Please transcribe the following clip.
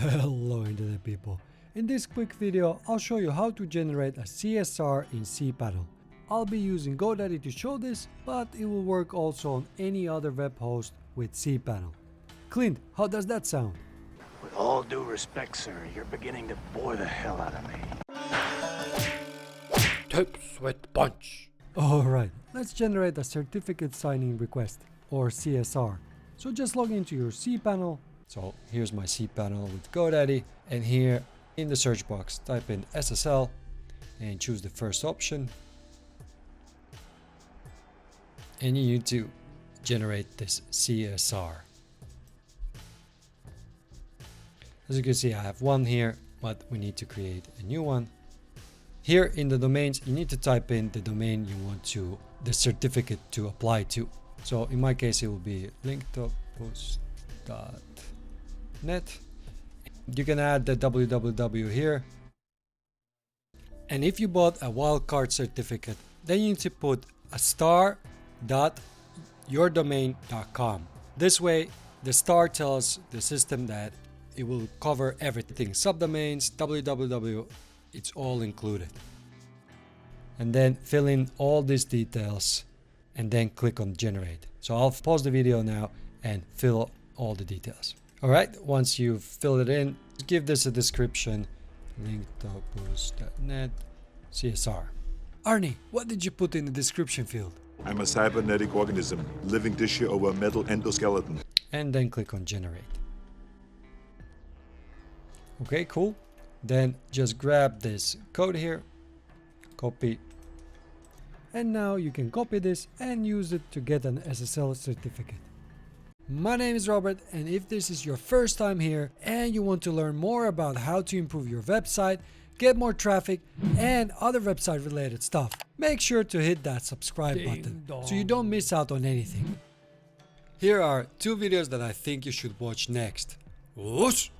Hello internet people. In this quick video, I'll show you how to generate a CSR in cPanel. I'll be using GoDaddy to show this, but it will work also on any other web host with cPanel. Clint, how does that sound? With all due respect, sir, you're beginning to bore the hell out of me. Tip sweat punch. Alright, let's generate a certificate signing request, or CSR. So just log into your cPanel. So here's my cPanel with GoDaddy, and here in the search box type in SSL and choose the first option. And you need to generate this CSR. As you can see, I have one here, but we need to create a new one. Here in the domains, you need to type in the domain you want the certificate to apply to. So in my case, it will be link.post.net. You can add the www here. And if you bought a wildcard certificate, then you need to put a star.yourdomain.com. This way, the star tells the system that it will cover everything. Subdomains, www, it's all included. And then fill in all these details and then click on generate. So I'll pause the video now and fill all the details. Alright, once you've filled it in, give this a description. Link.post.net CSR. Arnie, what did you put in the description field? I'm a cybernetic organism, living tissue over a metal endoskeleton. And then click on generate. Okay, cool. Then just grab this code here, copy. And now you can copy this and use it to get an SSL certificate. My name is Robert, and if this is your first time here and you want to learn more about how to improve your website, get more traffic and other website related stuff, make sure to hit that subscribe button so you don't miss out on anything. Here are 2 videos that I think you should watch next. Whoosh!